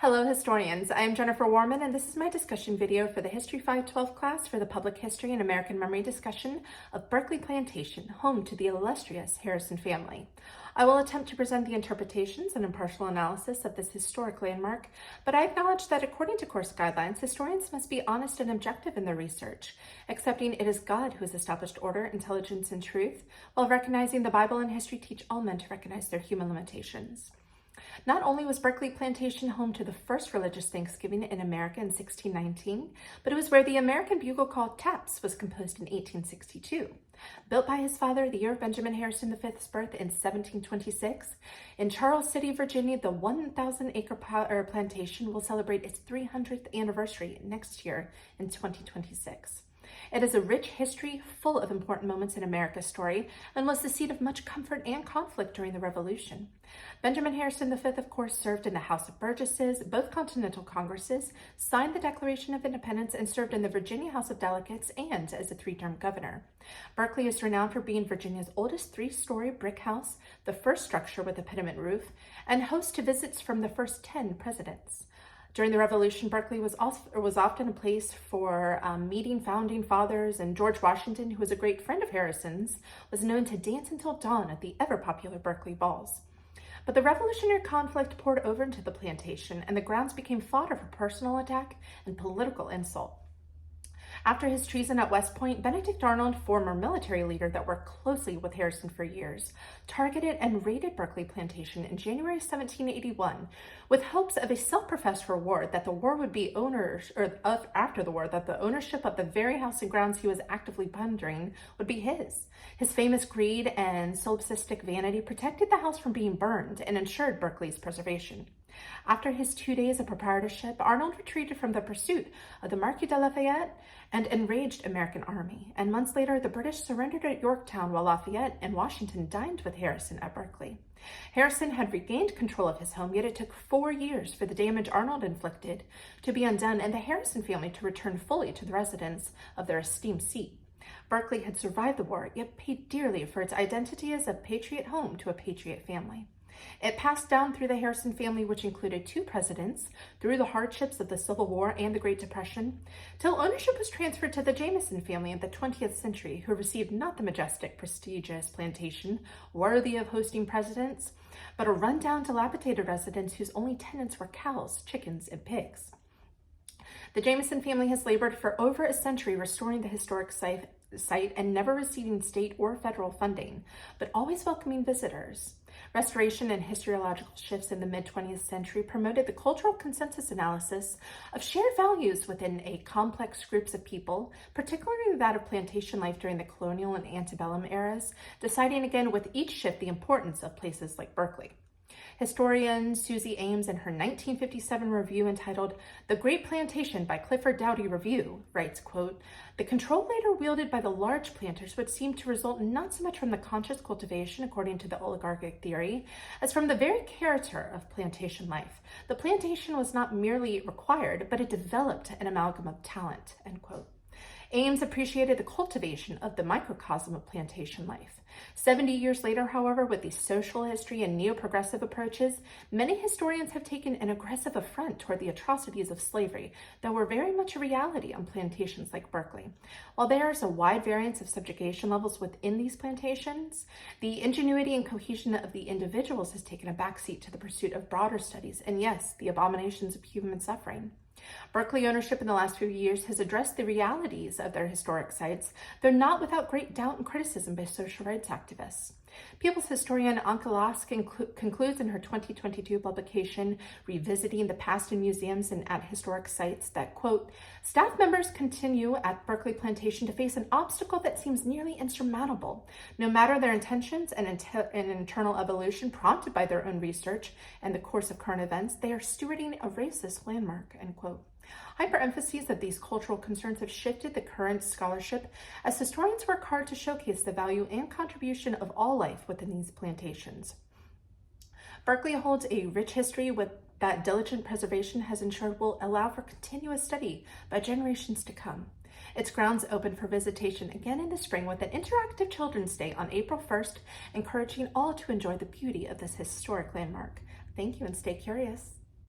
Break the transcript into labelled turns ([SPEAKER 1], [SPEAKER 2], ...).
[SPEAKER 1] Hello historians, I am Jennifer Worman and this is my discussion video for the History 512 class for the Public History and American Memory discussion of Berkeley Plantation, home to the illustrious Harrison family. I will attempt to present the interpretations and impartial analysis of this historic landmark, but I acknowledge that according to course guidelines, historians must be honest and objective in their research, accepting it is God who has established order, intelligence, and truth, while recognizing the Bible and history teach all men to recognize their human limitations. Not only was Berkeley Plantation home to the first religious Thanksgiving in America in 1619, but it was where the American bugle call Taps was composed in 1862. Built by his father the year of Benjamin Harrison V's birth in 1726, in Charles City, Virginia, the 1,000-acre plantation will celebrate its 300th anniversary next year in 2026. It is a rich history full of important moments in America's story and was the seat of much comfort and conflict during the Revolution. Benjamin Harrison V, of course, served in the House of Burgesses, both Continental Congresses, signed the Declaration of Independence, and served in the Virginia House of Delegates and as a three-term governor. Berkeley is renowned for being Virginia's oldest three-story brick house, the first structure with a pediment roof, and host to visits from the first 10 presidents. During the Revolution, Berkeley was often a place for meeting founding fathers, and George Washington, who was a great friend of Harrison's, was known to dance until dawn at the ever-popular Berkeley balls. But the Revolutionary conflict poured over into the plantation, and the grounds became fodder for personal attack and political insult. After his treason at West Point, Benedict Arnold, former military leader that worked closely with Harrison for years, targeted and raided Berkeley Plantation in January 1781 with hopes of a self-professed reward that the war would be after the war, that the ownership of the very house and grounds he was actively plundering would be his. His famous greed and solipsistic vanity protected the house from being burned and ensured Berkeley's preservation. After his 2 days of proprietorship, Arnold retreated from the pursuit of the Marquis de Lafayette and enraged American army, and months later the British surrendered at Yorktown while Lafayette and Washington dined with Harrison at Berkeley. Harrison had regained control of his home, yet it took 4 years for the damage Arnold inflicted to be undone and the Harrison family to return fully to the residence of their esteemed seat. Berkeley had survived the war, yet paid dearly for its identity as a patriot home to a patriot family. It passed down through the Harrison family, which included 2 presidents, through the hardships of the Civil War and the Great Depression, till ownership was transferred to the Jameson family in the 20th century, who received not the majestic, prestigious plantation worthy of hosting presidents, but a rundown, dilapidated residence whose only tenants were cows, chickens, and pigs. The Jameson family has labored for over a century restoring the historic site and never receiving state or federal funding, but always welcoming visitors. Restoration and historiological shifts in the mid-20th century promoted the cultural consensus analysis of shared values within a complex groups of people, particularly that of plantation life during the colonial and antebellum eras, deciding again with each shift the importance of places like Berkeley. Historian Susie Ames, in her 1957 review entitled The Great Plantation by Clifford Doughty Review, writes, quote, "The control later wielded by the large planters would seem to result not so much from the conscious cultivation, according to the oligarchic theory, as from the very character of plantation life. The plantation was not merely required, but it developed an amalgam of talent," end quote. Ames appreciated the cultivation of the microcosm of plantation life. 70 years later, however, with the social history and neo-progressive approaches, many historians have taken an aggressive affront toward the atrocities of slavery that were very much a reality on plantations like Berkeley. While there is a wide variance of subjugation levels within these plantations, the ingenuity and cohesion of the individuals has taken a backseat to the pursuit of broader studies, and yes, the abominations of human suffering. Berkeley ownership in the last few years has addressed the realities of their historic sites, though not without great doubt and criticism by social rights activists. People's historian Anke Lask concludes in her 2022 publication, Revisiting the Past in Museums and at Historic Sites, that, quote, "Staff members continue at Berkeley Plantation to face an obstacle that seems nearly insurmountable. No matter their intentions and internal evolution prompted by their own research and the course of current events, they are stewarding a racist landmark," end quote. Hyperemphases of these cultural concerns have shifted the current scholarship as historians work hard to showcase the value and contribution of all life within these plantations. Berkeley holds a rich history that diligent preservation has ensured will allow for continuous study by generations to come. Its grounds open for visitation again in the spring with an interactive Children's Day on April 1st, encouraging all to enjoy the beauty of this historic landmark. Thank you and stay curious.